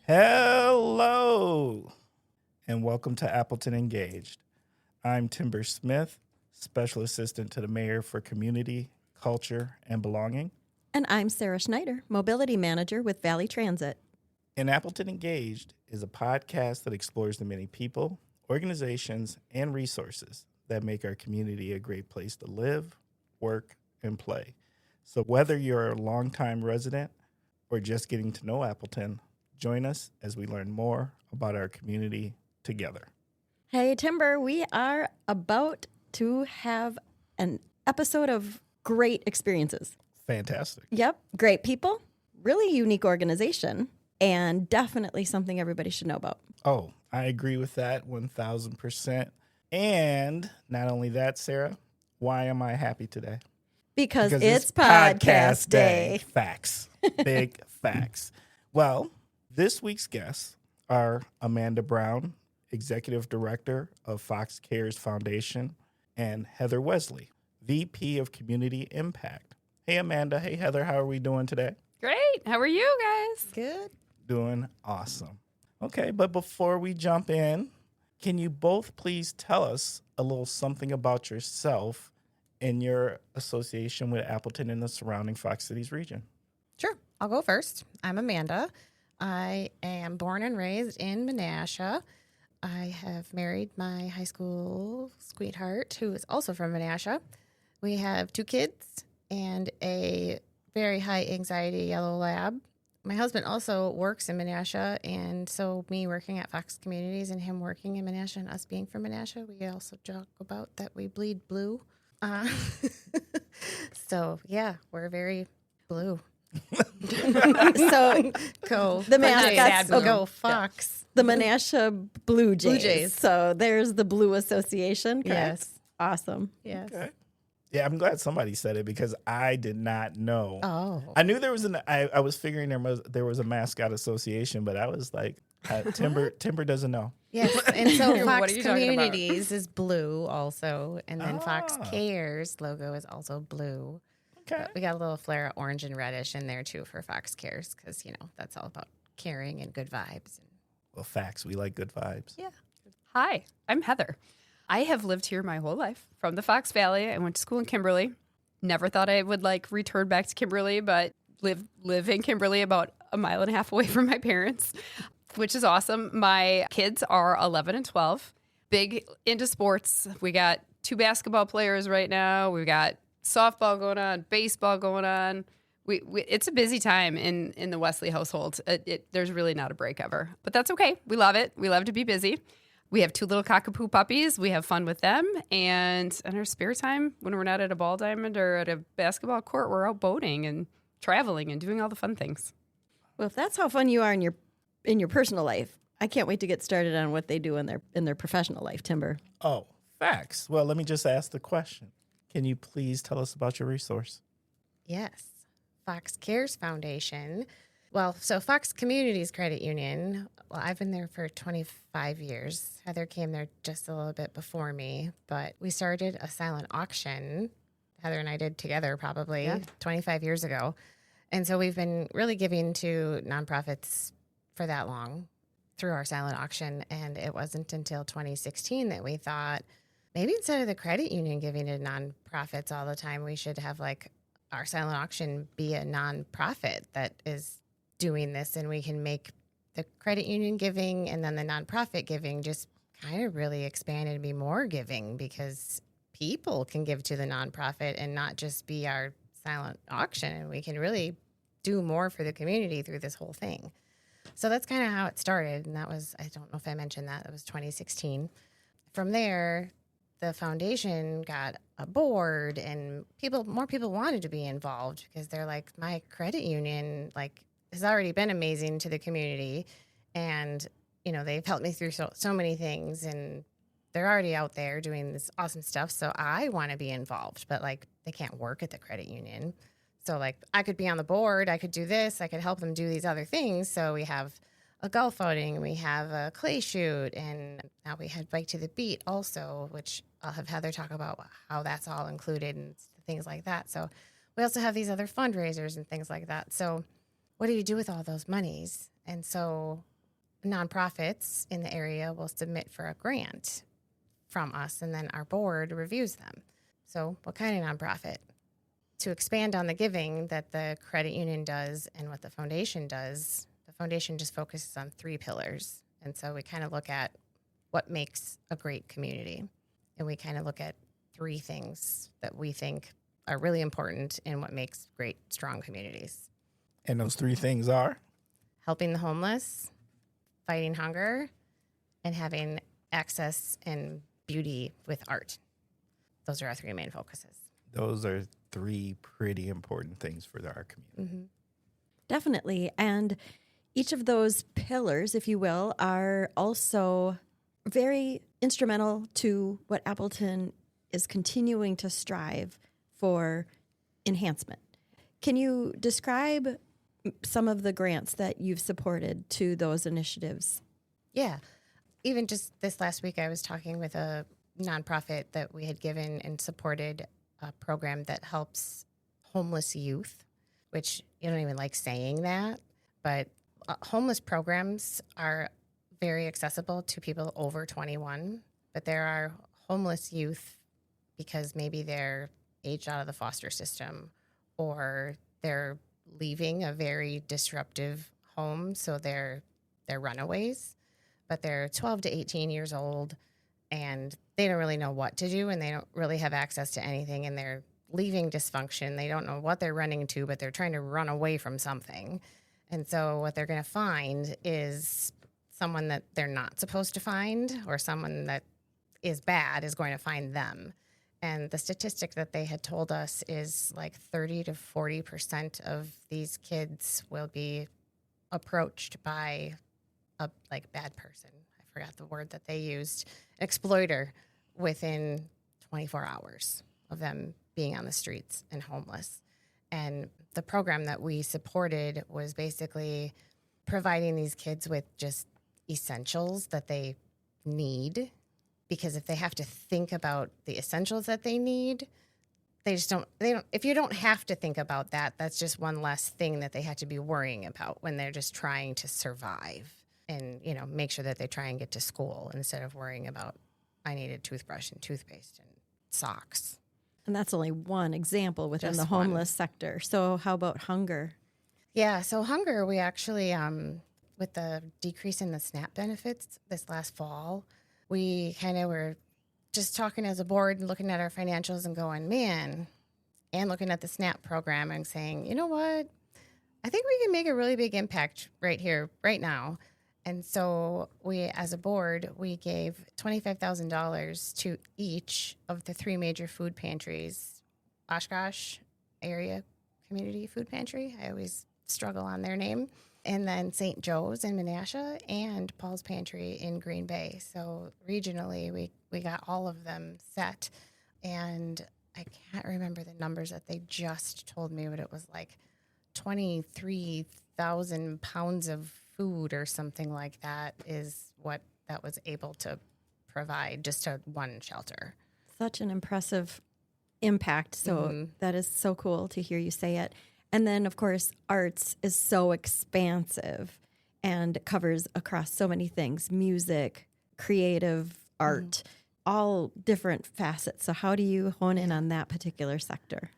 Hello, and welcome to Appleton Engaged. I'm Timber Smith, Special Assistant to the Mayor for Community, Culture, and Belonging. And I'm Sarah Schneider, Mobility Manager with Valley Transit. And Appleton Engaged is a podcast that explores the many people, organizations, and resources that make our community a great place to live, work, and play. So whether you're a longtime resident or just getting to know Appleton, join us as we learn more about our community together. Hey, Timber, we are about to have an episode of great experiences. Fantastic. Yep, great people, really unique organization, and definitely something everybody should know about. Oh, I agree with that 1,000%. And not only that, Sarah, why am I happy today? Because it's podcast day. Facts. Big facts. Well, this week's guests are Amanda Brown, Executive Director of Fox Cares Foundation, and Heather Wessley, VP of Community Impact. Hey, Amanda. Hey, Heather. How are we doing today? Great. How are you guys? Good. Doing awesome. Okay, but before we jump in, can you both please tell us a little something about yourself and your association with Appleton and the surrounding Fox Cities region? Sure. I'll go first. I'm Amanda. I am born and raised in Menasha. I have married my high school sweetheart, who is also from Menasha. We have 2 kids and a very high anxiety yellow lab. My husband also works in Menasha, and so me working at Fox Communities and him working in Menasha and us being from Menasha, we also joke about that we bleed blue. So, yeah, we're very blue. So Go. the mascots, Go Fox. the Menasha Blue Jays. Blue Jays. So there's the Blue Association. Correct? Yes. Awesome. Yes. Okay. Yeah, I'm glad somebody said it because I did not know. Oh. I knew there was I was figuring there was a mascot association, but I was like, Timber doesn't know. Yes, and so What Fox are you talking about? Communities is blue also, and then Fox Ah. Cares logo is also blue. Okay. But we got a little flare of orange and reddish in there too for Fox Cares because, that's all about caring and good vibes. Well, facts. We like good vibes. Yeah. Hi, I'm Heather. I have lived here my whole life from the Fox Valley. I went to school in Kimberly. Never thought I would return back to Kimberly, but live in Kimberly about a mile and a half away from my parents, which is awesome. My kids are 11 and 12, big into sports. We got 2 basketball players right now. We've got softball going on, baseball going on. It's a busy time in the Wessley household. There's really not a break ever, but that's okay. We love it. We love to be busy. We have 2 little cockapoo puppies. We have fun with them. And in our spare time, when we're not at a ball diamond or at a basketball court, we're out boating and traveling and doing all the fun things. Well, if that's how fun you are in your personal life, I can't wait to get started on what they do in their professional life, Timber. Oh, facts. Well, let me just ask the question. Can you please tell us about your resource? Yes. Fox Cares Foundation. Well, so Fox Communities Credit Union, well, I've been there for 25 years. Heather came there just a little bit before me, but we started a silent auction. Heather and I did together probably 25 years ago. And so we've been really giving to nonprofits for that long through our silent auction. And it wasn't until 2016 that we thought, maybe instead of the credit union giving to nonprofits all the time, we should have our silent auction be a nonprofit that is doing this, and we can make the credit union giving and then the nonprofit giving just kind of really expand and be more giving because people can give to the nonprofit and not just be our silent auction, and we can really do more for the community through this whole thing. So that's kind of how it started, and that was, I don't know if I mentioned that, it was 2016. From there, the foundation got a board, and more people wanted to be involved because they're like, my credit union has already been amazing to the community, and they've helped me through so many things, and they're already out there doing this awesome stuff. So I want to be involved, but they can't work at the credit union. So I could be on the board, I could do this, I could help them do these other things. So we have a golf outing, we have a clay shoot, and now we had Bike to the Beat also, which I'll have Heather talk about how that's all included and things like that. So we also have these other fundraisers and things like that. So what do you do with all those monies? And so nonprofits in the area will submit for a grant from us, and then our board reviews them. So what kind of nonprofit? To expand on the giving that the credit union does and what the foundation does, the foundation just focuses on 3 pillars. And so we kind of look at what makes a great community. And we kind of look at 3 things that we think are really important in what makes great, strong communities. And those 3 things are? Helping the homeless, fighting hunger, and having access and beauty with art. Those are our 3 main focuses. Those are 3 pretty important things for our community. Mm-hmm. Definitely. And each of those pillars, if you will, are also very instrumental to what Appleton is continuing to strive for enhancement. Can you describe some of the grants that you've supported to those initiatives? Yeah. Even just this last week, I was talking with a nonprofit that we had given and supported a program that helps homeless youth, which you don't even like saying that, but homeless programs are very accessible to people over 21, but there are homeless youth because maybe they're aged out of the foster system or they're leaving a very disruptive home, so they're runaways, but they're 12 to 18 years old and they don't really know what to do and they don't really have access to anything and they're leaving dysfunction. They don't know what they're running to, but they're trying to run away from something. And so what they're going to find is someone that they're not supposed to find or someone that is bad is going to find them. And the statistic that they had told us is like 30 to 40% of these kids will be approached by a bad person. I forgot the word that they used, exploiter, within 24 hours of them being on the streets and homeless. And the program that we supported was basically providing these kids with just essentials that they need, because if they have to think about the essentials that they need, if you don't have to think about that, that's just one less thing that they have to be worrying about when they're just trying to survive and, make sure that they try and get to school instead of worrying about, I need a toothbrush and toothpaste and socks. And that's only one example within Just the homeless sector. So how about hunger? Yeah, so hunger, we actually, with the decrease in the SNAP benefits this last fall, we kind of were just talking as a board and looking at our financials and going, man, and looking at the SNAP program and saying, you know what, I think we can make a really big impact right here, right now. And so we, as a board, we gave $25,000 to each of the 3 major food pantries, Oshkosh Area Community Food Pantry. I always struggle on their name. And then St. Joe's in Menasha and Paul's Pantry in Green Bay. So regionally, we got all of them set. And I can't remember the numbers that they just told me, but it was like 23,000 pounds of food or something like that is what that was able to provide just to one shelter. Such an impressive impact. So that is so cool to hear you say it. And then, of course, arts is so expansive and covers across so many things, music, creative art, all different facets. So how do you hone in on that particular sector?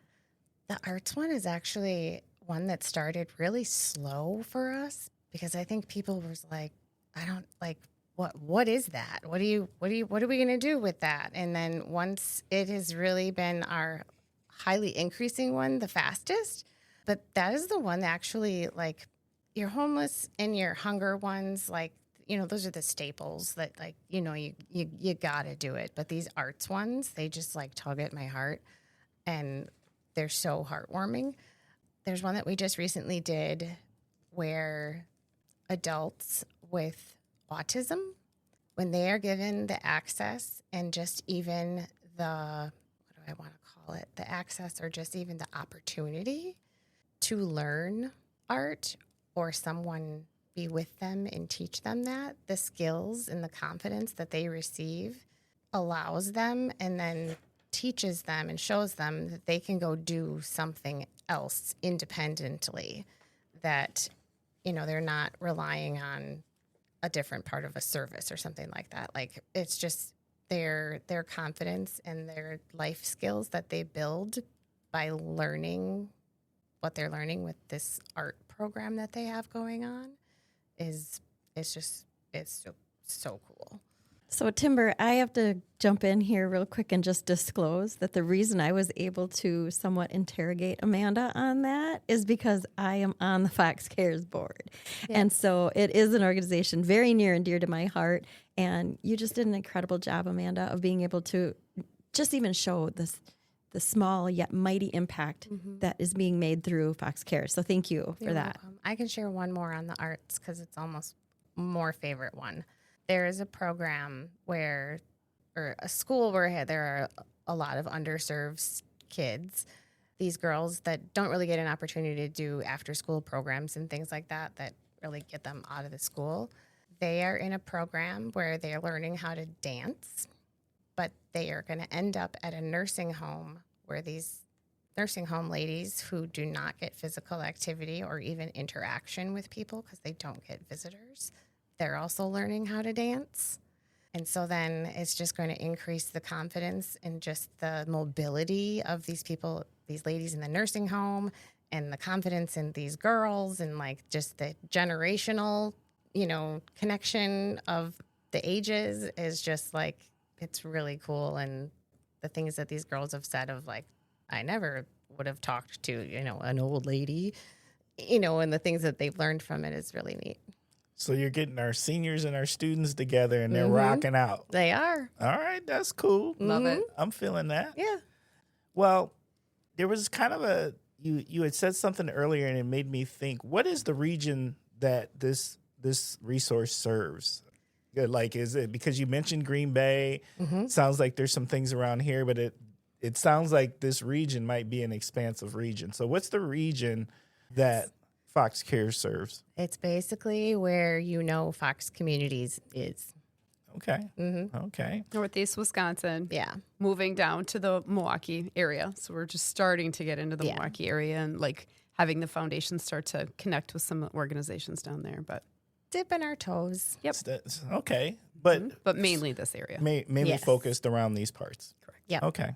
The arts one is actually one that started really slow for us because I think people was like, I don't like, what is that? What are we going to do with that? And then once it has really been our highly increasing one, the fastest, but that is the one that actually, like, your homeless and your hunger ones, like, those are the staples that, like, you got to do it. But these arts ones, they just, like, tug at my heart, and they're so heartwarming. There's one that we just recently did where adults with autism, when they are given the access and just even the, what do I want to call it, the access or just even the opportunity to learn art, or someone be with them and teach them that, the skills and the confidence that they receive allows them and then teaches them and shows them that they can go do something else independently, that, you know, they're not relying on a different part of a service or something like that. Like, it's just their confidence and their life skills that they build by learning what they're learning with this art program that they have going on is so cool. So, Timber, I have to jump in here real quick and just disclose that the reason I was able to somewhat interrogate Amanda on that is because I am on the Fox Cares board. Yeah. And so it is an organization very near and dear to my heart. And you just did an incredible job, Amanda, of being able to just even show the small yet mighty impact that is being made through Fox Cares. So thank you for You're that. welcome. I can share one more on the arts because it's almost more favorite one. There is a program or a school where there are a lot of underserved kids, these girls that don't really get an opportunity to do after school programs and things like that really get them out of the school. They are in a program where they are learning how to dance, but they are going to end up at a nursing home where these nursing home ladies who do not get physical activity or even interaction with people because they don't get visitors, they're also learning how to dance. And so then it's just going to increase the confidence and just the mobility of these people, these ladies in the nursing home, and the confidence in these girls, and like just the generational, connection of the ages is just like, it's really cool. And the things that these girls have said of like, I never would have talked to, an old lady, and the things that they've learned from it is really neat. So you're getting our seniors and our students together, and they're rocking out. They are. All right, that's cool. Love it. I'm feeling that. Yeah. Well, there was kind of you had said something earlier, and it made me think, what is the region that this resource serves? Like, is it because you mentioned Green Bay? Sounds like there's some things around here, but it sounds like this region might be an expansive region. So what's the region that Fox Cares serves? It's basically where Fox Communities is. Okay. Okay. Northeast Wisconsin. Yeah. Moving down to the Milwaukee area. So we're just starting to get into the Milwaukee area and like having the foundation start to connect with some organizations down there. But Dipping our toes. yep. Okay. But mainly this area. mainly Yes. focused around these parts. Correct. Yep. Okay.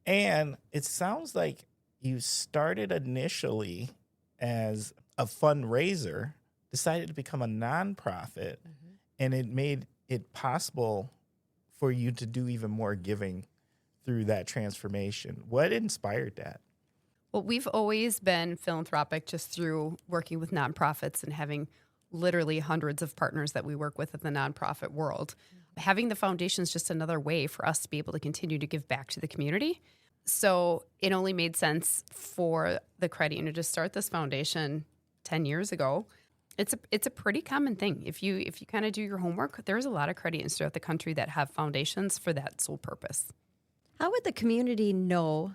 And it sounds like you started initially as a fundraiser, decided to become a nonprofit, and it made it possible for you to do even more giving through that transformation. What inspired that? Well, we've always been philanthropic just through working with nonprofits and having literally hundreds of partners that we work with in the nonprofit world. Having the foundation is just another way for us to be able to continue to give back to the community. So it only made sense for the credit union to start this foundation 10 years ago. It's a pretty common thing. If you kind of do your homework, there's a lot of credit unions throughout the country that have foundations for that sole purpose. How would the community know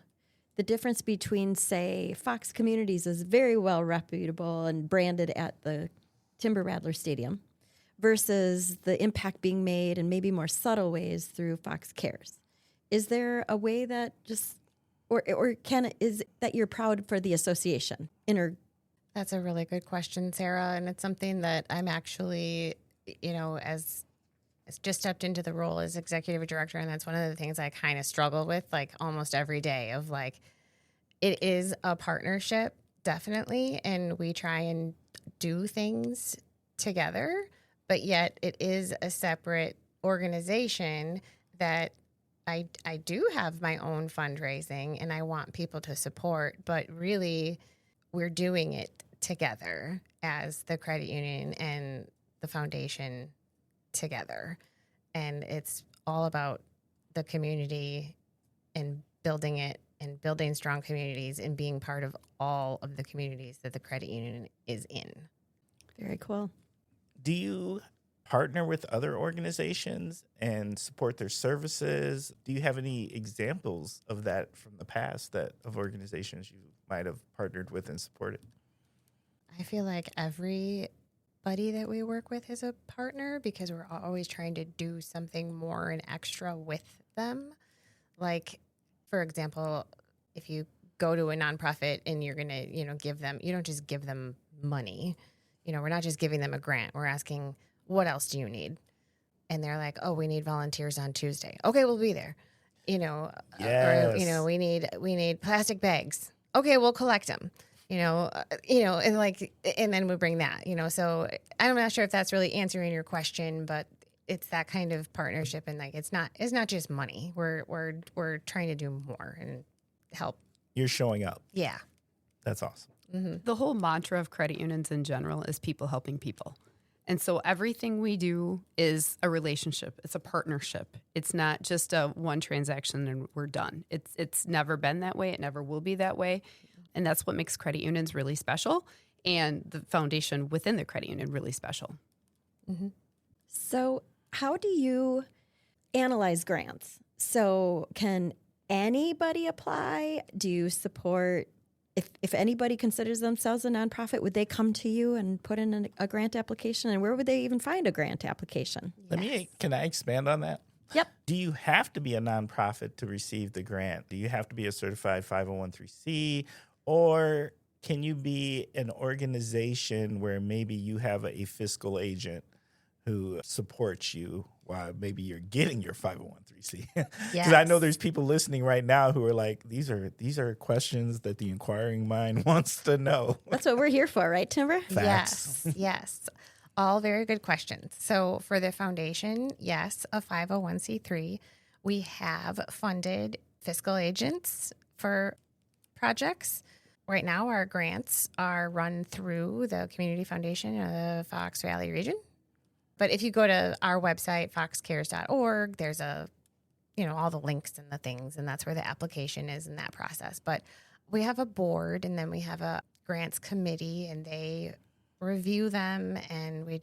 the difference between, say, Fox Communities is very well reputable and branded at the Timber Rattler Stadium versus the impact being made in maybe more subtle ways through Fox Cares? Is there a way that just, or is that you're proud for the association? That's a really good question, Sarah. And it's something that I'm actually, as just stepped into the role as executive director. And that's one of the things I kind of struggle with like almost every day of like, it is a partnership, definitely. And we try and do things together, but yet it is a separate organization that I do have my own fundraising and I want people to support, but really we're doing it together as the credit union and the foundation together. And it's all about the community and building it and building strong communities and being part of all of the communities that the credit union is in. Very cool. Do you partner with other organizations and support their services? Do you have any examples of that from the past of organizations you might have partnered with and supported? I feel like every everybody that we work with is a partner because we're always trying to do something more and extra with them. Like, for example, if you go to a nonprofit and you're going to, give them, you don't just give them money. We're not just giving them a grant. We're asking, what else do you need? And they're like, oh, we need volunteers on Tuesday. Okay, we'll be there. Yes. Or, we need plastic bags. Okay, we'll collect them. And then we bring that, so I'm not sure if that's really answering your question, but it's that kind of partnership. And it's not just money. We're trying to do more and help. You're showing up. Yeah. That's awesome. Mm-hmm. The whole mantra of credit unions in general is people helping people. And so everything we do is a relationship. It's a partnership. It's not just a one transaction and we're done. It's never been that way. It never will be that way. And that's what makes credit unions really special and the foundation within the credit union really special. Mm-hmm. So how do you analyze grants? So can anybody apply? Do you support, if anybody considers themselves a nonprofit, would they come to you and put in a grant application? And where would they even find a grant application? Can I expand on that? Yep. Do you have to be a nonprofit to receive the grant? Do you have to be a certified 501c? Or can you be an organization where maybe you have a fiscal agent who supports you while maybe you're getting your 501c? Because I know there's people listening right now who are like, these are questions that the inquiring mind wants to know. That's what we're here for, right, Timber? Facts. Yes. All very good questions. So for the foundation, yes, a 501c3. We have funded fiscal agents for projects. Right now, our grants are run through the Community Foundation of the Fox Valley region. But if you go to our website, foxcares.org, there's all the links and the things, and that's where the application is in that process. But we have a board, and then we have a grants committee, and they review them, and we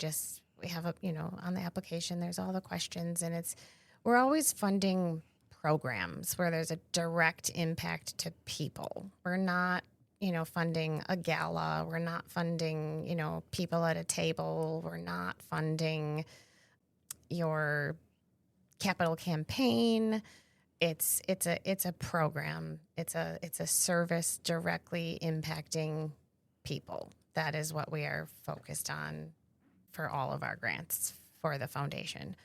have on the application, there's all the questions, and we're always funding programs where there's a direct impact to people. We're not funding a gala. We're not funding, people at a table. We're not funding your capital campaign. It's a program. It's a service directly impacting people. That is what we are focused on for all of our grants for the foundation.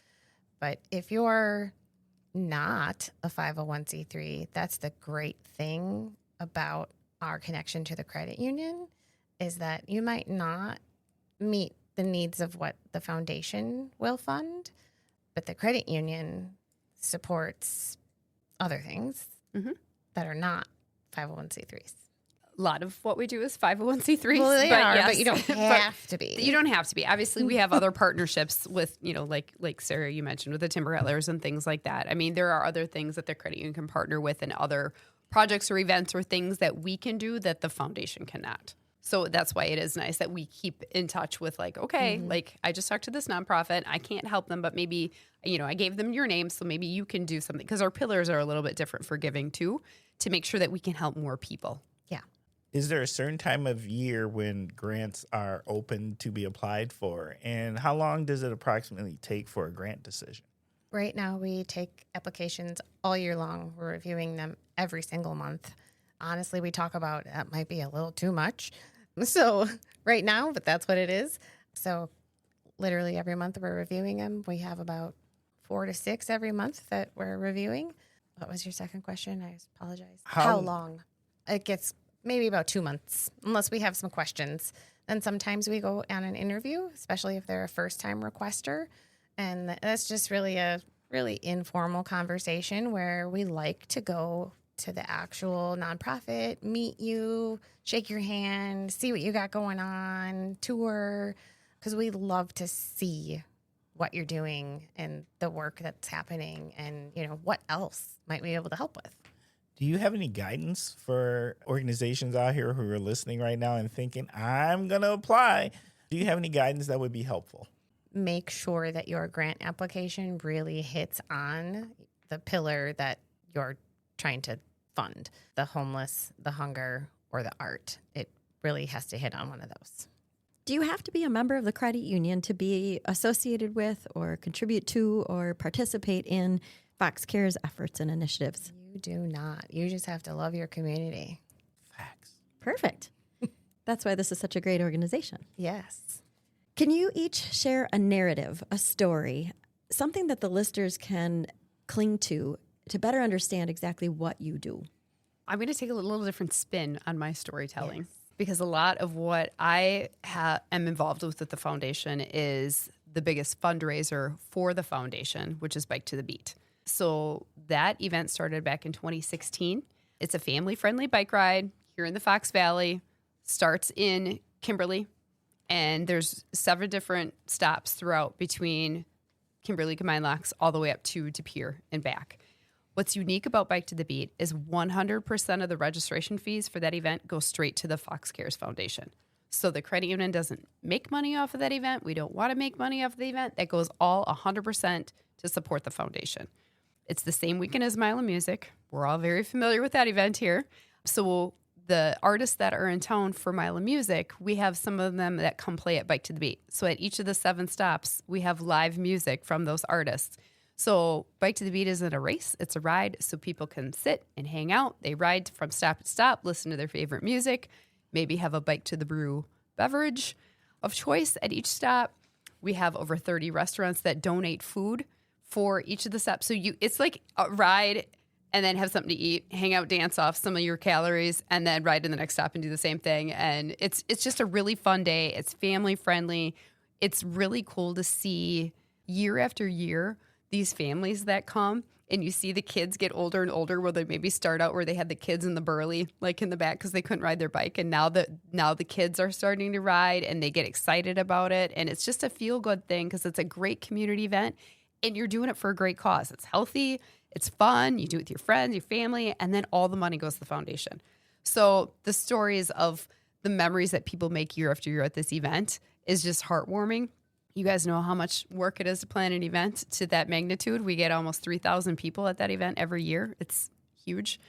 But if you're not a 501c3, that's the great thing about our connection to the credit union is that you might not meet the needs of what the foundation will fund, but the credit union supports other things that are not 501c3s. A lot of what we do is 501c3s. Well, they are, yes. but you don't have to be. You don't have to be. Obviously, we have other partnerships with, like Sarah, you mentioned, with the timber rattlers and things like that. I mean, there are other things that the credit union can partner with and other projects or events or things that we can do that the foundation cannot. So that's why it is nice that we keep in touch with I just talked to this nonprofit. I can't help them, but maybe, I gave them your name, so maybe you can do something. Because our pillars are a little bit different for giving too, to make sure that we can help more people. Yeah. Is there a certain time of year when grants are open to be applied for? And how long does it approximately take for a grant decision? Right now, we take applications all year long. We're reviewing them every single month. Honestly, we talk about that might be a little too much. So right now, but that's what it is. So literally every month we're reviewing them. We have about 4 to 6 every month that we're reviewing. What was your second question? I apologize. How long? It gets maybe about 2 months, unless we have some questions. Then sometimes we go on an interview, especially if they're a first-time requester. And that's just really a really informal conversation where we like to go to the actual nonprofit, meet you, shake your hand, see what you got going on, tour, because we love to see what you're doing and the work that's happening and, what else might we be able to help with. Do you have any guidance for organizations out here who are listening right now and thinking, I'm going to apply? Do you have any guidance that would be helpful? Make sure that your grant application really hits on the pillar that you're trying to fund, the homeless, the hunger, or the art. It really has to hit on one of those. Do you have to be a member of the credit union to be associated with or contribute to or participate in Fox Cares efforts and initiatives? You do not. You just have to love your community. Facts. Perfect. That's why this is such a great organization. Yes. Can you each share a narrative, a story, something that the listeners can cling to better understand exactly what you do? I'm going to take a little different spin on my storytelling because a lot of what I am involved with at the foundation is the biggest fundraiser for the foundation, which is Bike to the Beat. So that event started back in 2016. It's a family-friendly bike ride here in the Fox Valley, starts in Kimberly, and there's 7 different stops throughout between Kimberly, Combined Locks, all the way up to De Pere and back. What's unique about Bike to the Beat is 100% of the registration fees for that event go straight to the Fox Cares Foundation. So the credit union doesn't make money off of that event. We don't want to make money off of the event. That goes all 100% to support the foundation. It's the same weekend as Mile of Music. We're all very familiar with that event here. So the artists that are in town for Mile of Music, we have some of them that come play at Bike to the Beat. So at each of the 7 stops, we have live music from those artists. So Bike to the Beat isn't a race, it's a ride, so people can sit and hang out. They ride from stop to stop, listen to their favorite music, maybe have a Bike to the Brew beverage of choice at each stop. We have over 30 restaurants that donate food for each of the stops. So it's like a ride and then have something to eat, hang out, dance off some of your calories, and then ride to the next stop and do the same thing. And it's just a really fun day. It's family friendly. It's really cool to see year after year these families that come, and you see the kids get older and older, where they maybe start out where they had the kids in the burly, like in the back, because they couldn't ride their bike. And now the kids are starting to ride and they get excited about it. And it's just a feel good thing because it's a great community event and you're doing it for a great cause. It's healthy. It's fun. You do it with your friends, your family, and then all the money goes to the foundation. So the stories of the memories that people make year after year at this event is just heartwarming. You guys know how much work it is to plan an event to that magnitude. We get almost 3,000 people at that event every year. It's huge.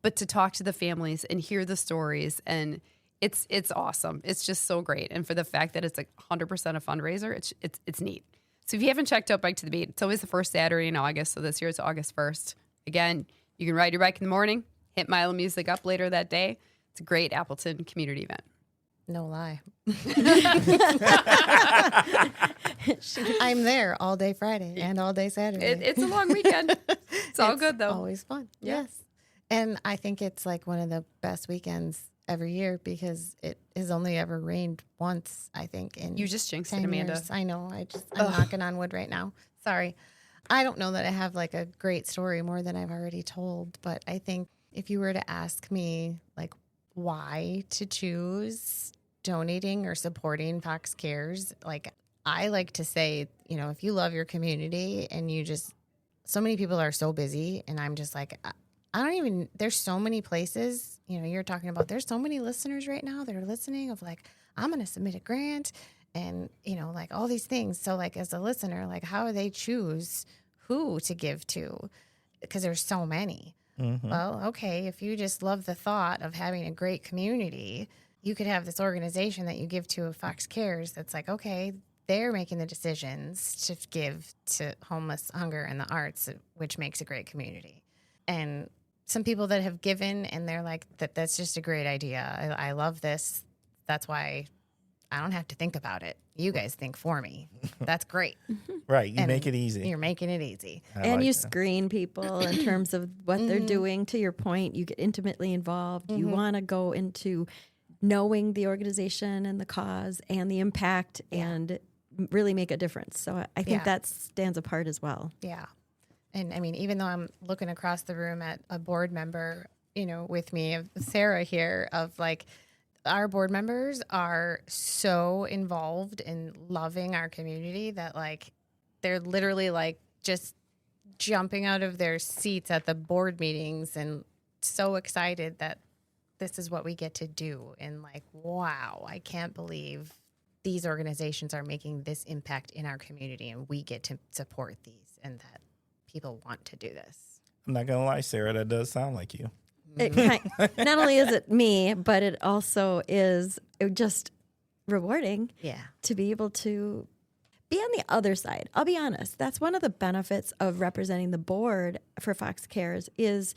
But to talk to the families and hear the stories, and it's awesome. It's just so great. And for the fact that it's like 100% a fundraiser, it's neat. So if you haven't checked out Bike to the Beat, it's always the first Saturday in August. So this year it's August 1st. Again, you can ride your bike in the morning, hit Mile of Music up later that day. It's a great Appleton community event. No lie. I'm there all day Friday and all day Saturday. It's a long weekend. It's all good, though. Always fun. Yeah. Yes. And I think it's like one of the best weekends every year because it has only ever rained once, I think. In You just jinxed it, 10 Amanda. years. I know. I'm knocking on wood right now. Sorry. I don't know that I have like a great story more than I've already told, but I think if you were to ask me like why to choose donating or supporting Fox Cares, like I like to say, if you love your community and so many people are so busy and I'm just like, there's so many places, you're talking about, there's so many listeners right now that are listening of like, I'm going to submit a grant and, like all these things. So like as a listener, like how do they choose who to give to? Because there's so many. Mm-hmm. Well, okay, if you just love the thought of having a great community, you could have this organization that you give to Fox Cares that's like, okay, they're making the decisions to give to homeless, hunger, and the arts, which makes a great community. And some people that have given and they're like, that's just a great idea. I love this. That's why I don't have to think about it. You guys think for me. That's great. Right. You And make it easy. You're making it easy. And you screen people in terms of what they're doing. To your point, you get intimately involved. You want to go into knowing the organization and the cause and the impact and really make a difference. So I think that stands apart as well. Yeah. And I mean, even though I'm looking across the room at a board member, with me, of Sarah here, of like, our board members are so involved in loving our community that like, they're literally like just jumping out of their seats at the board meetings and so excited that this is what we get to do. And like, wow, I can't believe these organizations are making this impact in our community and we get to support these and that people want to do this. I'm not going to lie, Sarah, that does sound like you. Not only is it me, but it also is just rewarding Yeah. to be able to be on the other side. I'll be honest. That's one of the benefits of representing the board for Fox Cares is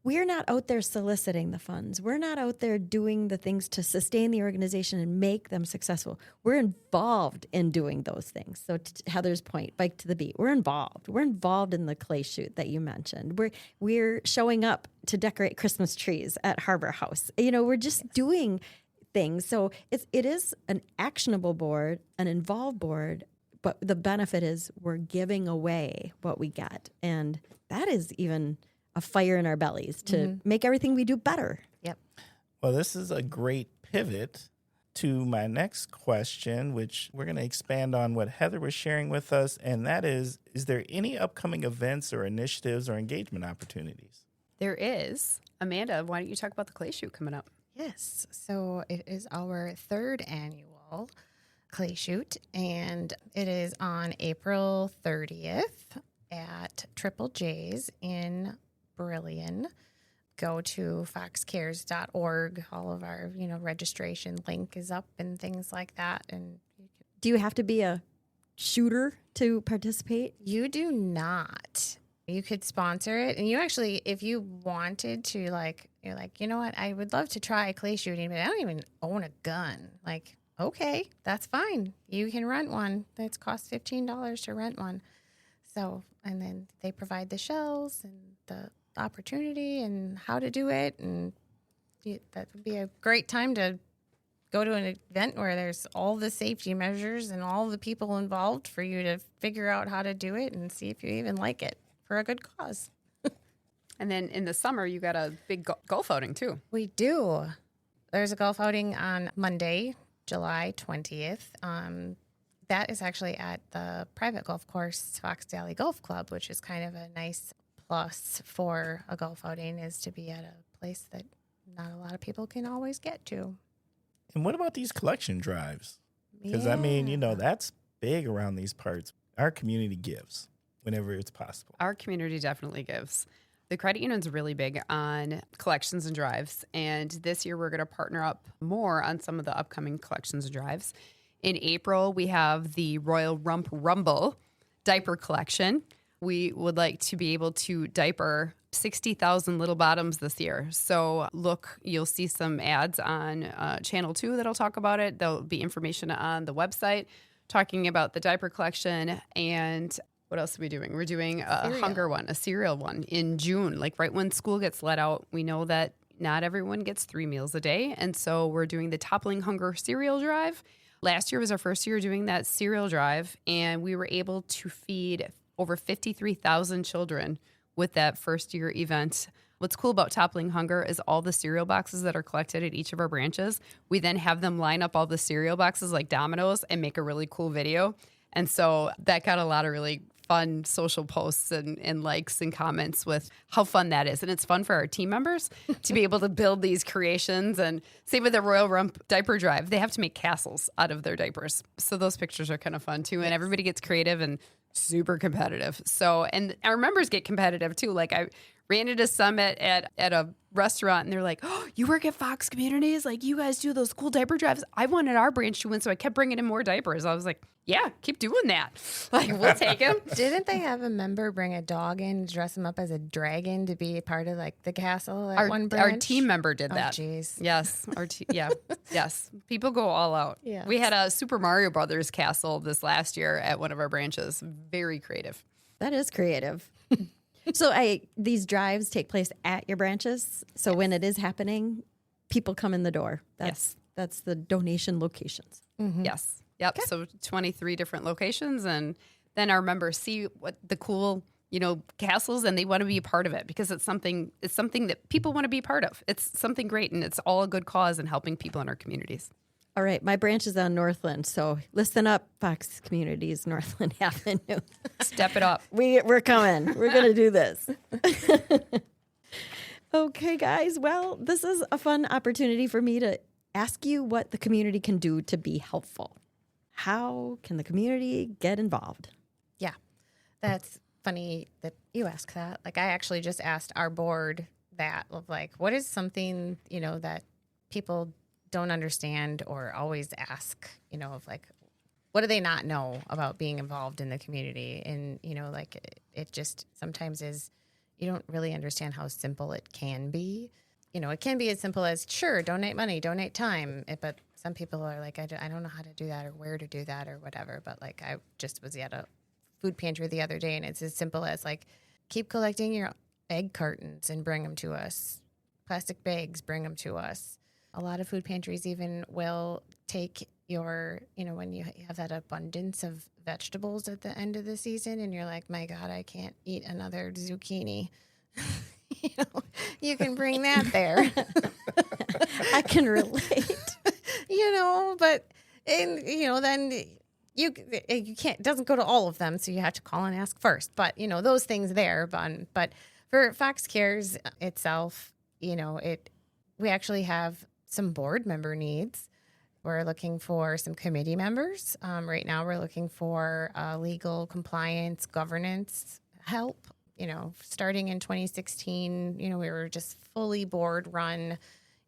we're not out there soliciting the funds. We're not out there doing the things to sustain the organization and make them successful. We're involved in doing those things. So to Heather's point, Bike to the Beat, we're involved. We're involved in the clay shoot that you mentioned. We're showing up to decorate Christmas trees at Harbor House. We're just doing things. So it is an actionable board, an involved board, but the benefit is we're giving away what we get. And that is even a fire in our bellies to make everything we do better. Yep. Well, this is a great pivot to my next question, which we're going to expand on what Heather was sharing with us. And that is there any upcoming events or initiatives or engagement opportunities? There is. Amanda, why don't you talk about the clay shoot coming up? Yes. So it is our 3rd annual clay shoot, and it is on April 30th at Triple J's in Brillion. Go to foxcares.org. All of our, registration link is up and things like that. And Do you have to be a shooter to participate? you do not. You could sponsor it. And you actually, if you wanted to, you're like, you know what, I would love to try clay shooting, but I don't even own a gun. Like, okay, that's fine. You can rent one. It costs $15 to rent one. So, and then they provide the shells and the opportunity and how to do it. And that would be a great time to go to an event where there's all the safety measures and all the people involved for you to figure out how to do it and see if you even like it for a good cause. And then in the summer, you got a big golf outing, too. We do. There's a golf outing on Monday, July 20th. That is actually at the private golf course, Fox Valley Golf Club, which is kind of a nice plus for a golf outing, is to be at a place that not a lot of people can always get to. And what about these collection drives? Because, Yeah. that's big around these parts. Our community gives whenever it's possible. Our community definitely gives. The credit union's really big on collections and drives. And this year, we're going to partner up more on some of the upcoming collections and drives. In April, we have the Royal Rump Rumble diaper collection. We would like to be able to diaper 60,000 little bottoms this year. So you'll see some ads on Channel 2 that'll talk about it. There'll be information on the website talking about the diaper collection. And what else are we doing? We're doing a hunger one, a cereal one in June, like right when school gets let out. We know that not everyone gets 3 meals a day. And so we're doing the Toppling Hunger cereal drive. Last year was our first year doing that cereal drive, and we were able to feed over 53,000 children with that first year event. What's cool about Toppling Hunger is all the cereal boxes that are collected at each of our branches. We then have them line up all the cereal boxes like dominoes and make a really cool video. And so that got a lot of really fun social posts and likes and comments with how fun that is. And it's fun for our team members to be able to build these creations. And same with the Royal Rump diaper drive. They have to make castles out of their diapers. So those pictures are kind of fun too. And everybody gets creative and super competitive. So, and our members get competitive too. Like I ran into Summit at a restaurant and they're like, oh, you work at Fox Communities? Like you guys do those cool diaper drives? I wanted our branch to win, so I kept bringing in more diapers. I was like, yeah, keep doing that. Like we'll take them. Didn't they have a member bring a dog in, dress him up as a dragon to be part of like the castle at one branch? Our team member did that. Oh, jeez. Yes. Yes. People go all out. Yes. We had a Super Mario Brothers castle this last year at one of our branches. Very creative. That is creative. So these drives take place at your branches. So when it is happening, people come in the door. That's the donation locations. Mm-hmm. Yes. Yep. Okay. So 23 different locations, and then our members see what the cool, castles, and they want to be a part of it because it's something that people want to be part of. It's something great, and it's all a good cause and helping people in our communities. All right, my branch is on Northland, so listen up, Fox Communities, Northland Avenue. Step it up. We're coming. We're going to do this. Okay, guys. Well, this is a fun opportunity for me to ask you what the community can do to be helpful. How can the community get involved? Yeah, that's funny that you ask that. Like I actually just asked our board that of like, what is something, that people don't understand or always ask, of like, what do they not know about being involved in the community? And, like it just sometimes is, you don't really understand how simple it can be. It can be as simple as, sure, donate money, donate time. But some people are like, I don't know how to do that or where to do that or whatever. But like, I just was at a food pantry the other day, and it's as simple as like, keep collecting your egg cartons and bring them to us. Plastic bags, bring them to us. A lot of food pantries even will take your, when you have that abundance of vegetables at the end of the season and you're like, my God, I can't eat another zucchini. You can bring that there. I can relate. But then you can't, it doesn't go to all of them. So you have to call and ask first, but those things there, but for Fox Cares itself, we actually have some board member needs. We're looking for some committee members. Right now we're looking for legal compliance, governance help. Starting in 2016, we were just fully board run,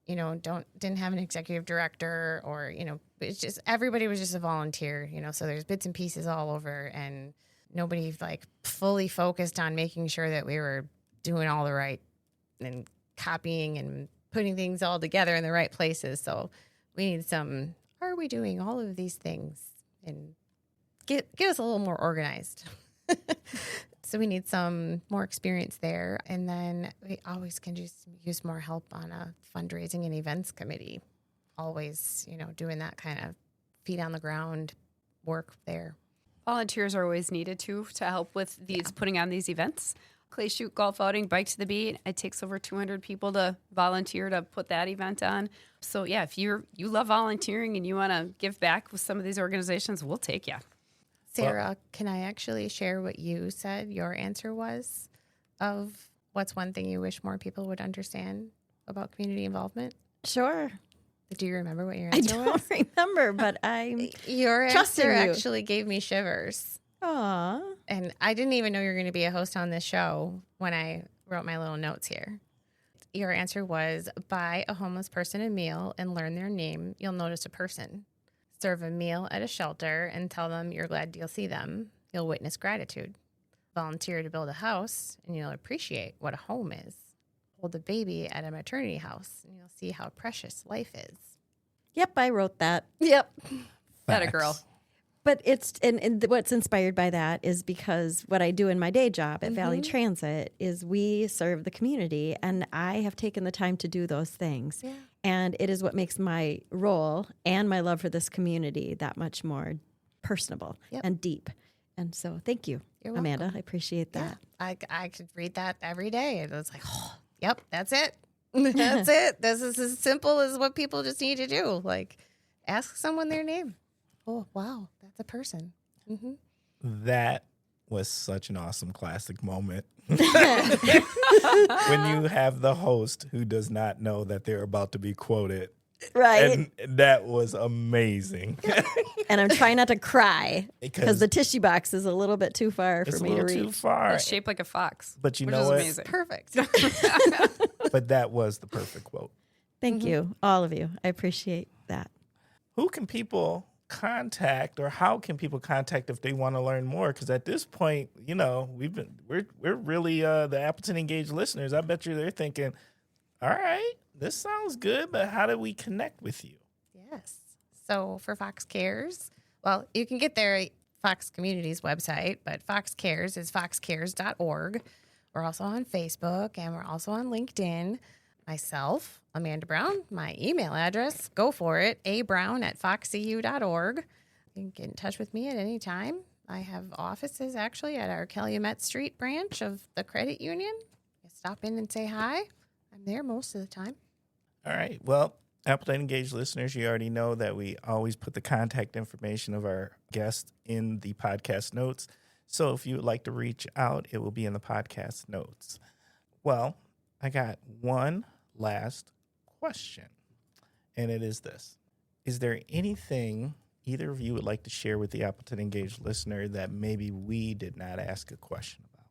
didn't have an executive director or, it's just, everybody was just a volunteer, so there's bits and pieces all over and nobody like fully focused on making sure that we were doing all the right and copying and putting things all together in the right places. So we need some, are we doing all of these things and get us a little more organized. So we need some more experience there. And then we always can just use more help on a fundraising and events committee. Always, doing that kind of feet on the ground work there. Volunteers are always needed too to help with these putting on these events. Clay shoot, golf outing, bike to the beat. It takes over 200 people to volunteer to put that event on. So yeah, if you love volunteering and you want to give back with some of these organizations, we'll take you. Sarah, can I actually share what you said your answer was of what's one thing you wish more people would understand about community involvement? Sure. Do you remember what your answer was? I don't remember, but I'm your trusting answer you. actually gave me shivers. Aw. And I didn't even know you were going to be a host on this show when I wrote my little notes here. Your answer was, buy a homeless person a meal and learn their name. You'll notice a person. Serve a meal at a shelter and tell them you're glad you'll see them. You'll witness gratitude. Volunteer to build a house and you'll appreciate what a home is. Hold a baby at a maternity house and you'll see how precious life is. Yep, I wrote that. Yep. That a Facts. girl. But it's and what's inspired by that is because what I do in my day job at Valley Transit is we serve the community, and I have taken the time to do those things. Yeah. And it is what makes my role and my love for this community that much more personable and deep. And so thank you, You're Amanda. welcome. I appreciate that. Yeah, I could read that every day. And it's like, oh, yep, that's it. That's it. This is as simple as what people just need to do. Like, ask someone their name. Oh, wow, that's a person. Mm-hmm. That was such an awesome classic moment. When you have the host who does not know that they're about to be quoted. Right. And that was amazing. And I'm trying not to cry because Because the tissue box is a little bit too far it's for a me to little too reach. far. It's shaped like a fox. But you which know is what? amazing. Perfect. But that was the perfect quote. Thank you, all of you. I appreciate that. Who can people contact, or how can people contact if they want to learn more? Because at this point, we're really the Appleton Engaged listeners. I bet you they're thinking, all right, this sounds good, but how do we connect with you? Yes. So for Fox Cares, well, you can get there at Fox Community's website, but Fox Cares is foxcares.org. We're also on Facebook and we're also on LinkedIn. Myself, Amanda Brown, my email address, go for it, abrown@foxcu.org. You can get in touch with me at any time. I have offices actually at our Calumet Street branch of the credit union. You stop in and say hi. I'm there most of the time. All right. Well, Appleton Engaged listeners, you already know that we always put the contact information of our guests in the podcast notes. So if you would like to reach out, it will be in the podcast notes. Well, I got one last question, and it is this. Is there anything either of you would like to share with the Appleton Engaged listener that maybe we did not ask a question about?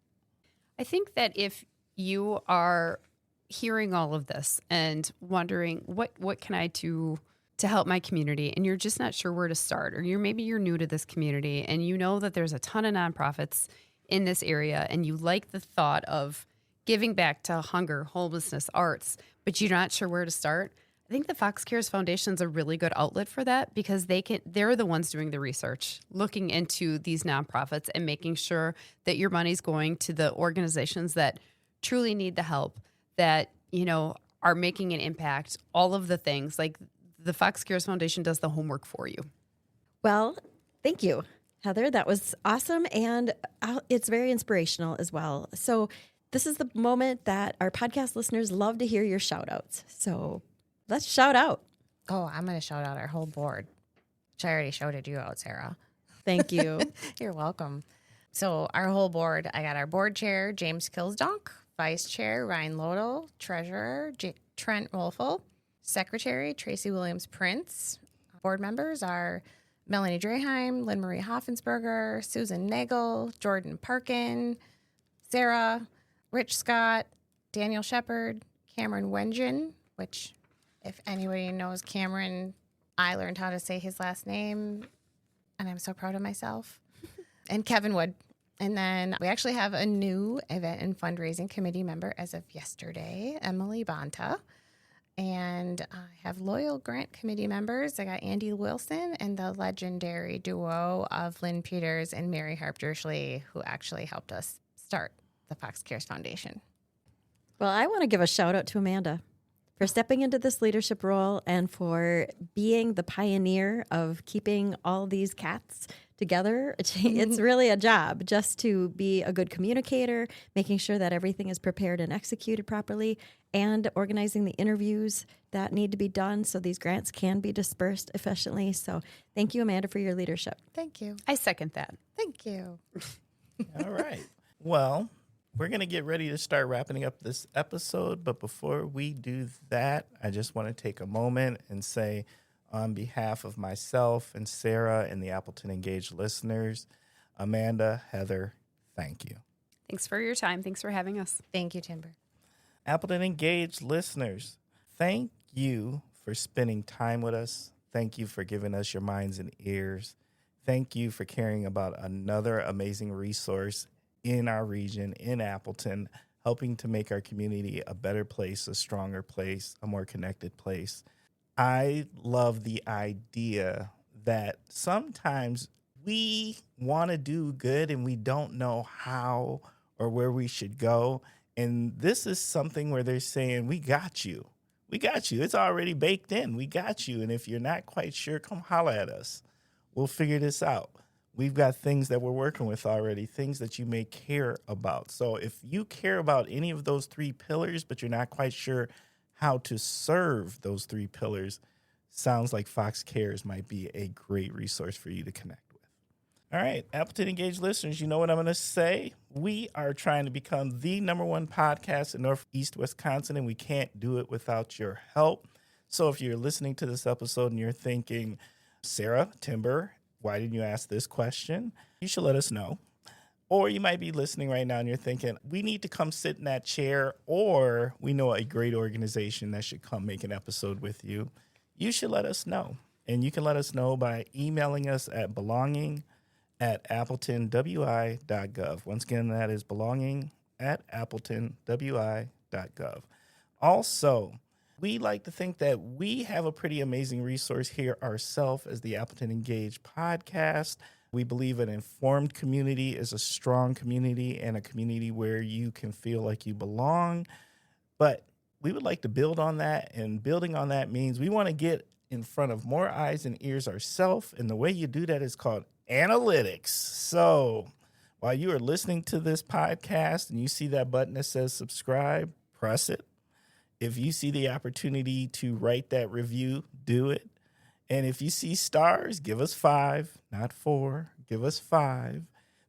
I think that if you are hearing all of this and wondering what can I do to help my community and you're just not sure where to start, or maybe you're new to this community and you know that there's a ton of nonprofits in this area and you like the thought of giving back to hunger, homelessness, arts, but you're not sure where to start, I think the Fox Cares Foundation is a really good outlet for that because they're the ones doing the research, looking into these nonprofits and making sure that your money's going to the organizations that truly need the help, that, are making an impact, all of the things. Like the Fox Cares Foundation does the homework for you. Well, thank you, Heather. That was awesome. And it's very inspirational as well. So this is the moment that our podcast listeners love to hear your shout outs. So let's shout out. Oh, I'm going to shout out our whole board, which I already shouted you out, Sarah. Thank you. You're welcome. So our whole board, I got our board chair, James Kilsdonk, vice chair, Ryan Lodel, treasurer, Trent Rolfel, secretary, Tracy Williams-Prince. Board members are Melanie Draheim, Lynn Marie Hoffensberger, Susan Nagel, Jordan Parkin, Sarah, Rich Scott, Daniel Shepard, Cameron Wengen, which if anybody knows Cameron, I learned how to say his last name, and I'm so proud of myself, and Kevin Wood. And then we actually have a new event and fundraising committee member as of yesterday, Emily Bonta. And I have loyal grant committee members. I got Andy Wilson and the legendary duo of Lynn Peters and Mary Harp Dershley, who actually helped us start the Fox Cares Foundation. Well, I want to give a shout out to Amanda for stepping into this leadership role and for being the pioneer of keeping all these cats together. It's really a job just to be a good communicator, making sure that everything is prepared and executed properly, and organizing the interviews that need to be done so these grants can be dispersed efficiently. So thank you, Amanda, for your leadership. Thank you. I second that. Thank you. All right. Well, we're going to get ready to start wrapping up this episode. But before we do that, I just want to take a moment and say, on behalf of myself and Sarah and the Appleton Engaged listeners, Amanda, Heather, thank you. Thanks for your time. Thanks for having us. Thank you, Timber. Appleton Engaged listeners, thank you for spending time with us. Thank you for giving us your minds and ears. Thank you for caring about another amazing resource in our region, in Appleton, helping to make our community a better place, a stronger place, a more connected place. I love the idea that sometimes we want to do good and we don't know how or where we should go. And this is something where they're saying, we got you. We got you. It's already baked in. We got you. And if you're not quite sure, come holler at us. We'll figure this out. We've got things that we're working with already, things that you may care about. So if you care about any of those three pillars, but you're not quite sure how to serve those three pillars, sounds like Fox Cares might be a great resource for you to connect with. All right, Appleton Engaged listeners, you know what I'm going to say. We are trying to become the #1 podcast in Northeast Wisconsin, and we can't do it without your help. So if you're listening to this episode and you're thinking, Sarah, Timber, why didn't you ask this question? You should let us know. Or you might be listening right now and you're thinking, we need to come sit in that chair, or we know a great organization that should come make an episode with you. You should let us know. And you can let us know by emailing us at belonging@appletonwi.gov. Once again, that is belonging@appletonwi.gov. Also, we like to think that we have a pretty amazing resource here ourselves as the Appleton Engaged podcast. We believe an informed community is a strong community and a community where you can feel like you belong. But we would like to build on that, and building on that means we want to get in front of more eyes and ears ourselves, and the way you do that is called analytics. So while you are listening to this podcast and you see that button that says subscribe, press it. If you see the opportunity to write that review, do it. And if you see stars, give us 5, not 4. Give us 5.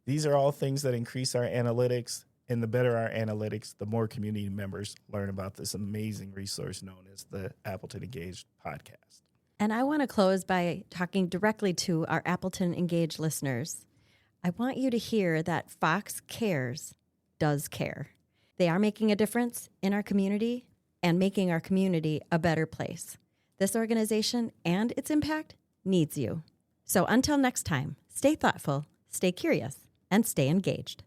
These are all things that increase our analytics. And the better our analytics, the more community members learn about this amazing resource known as the Appleton Engaged podcast. And I want to close by talking directly to our Appleton Engaged listeners. I want you to hear that Fox Cares does care. They are making a difference in our community and making our community a better place. This organization and its impact needs you. So until next time, stay thoughtful, stay curious, and stay engaged.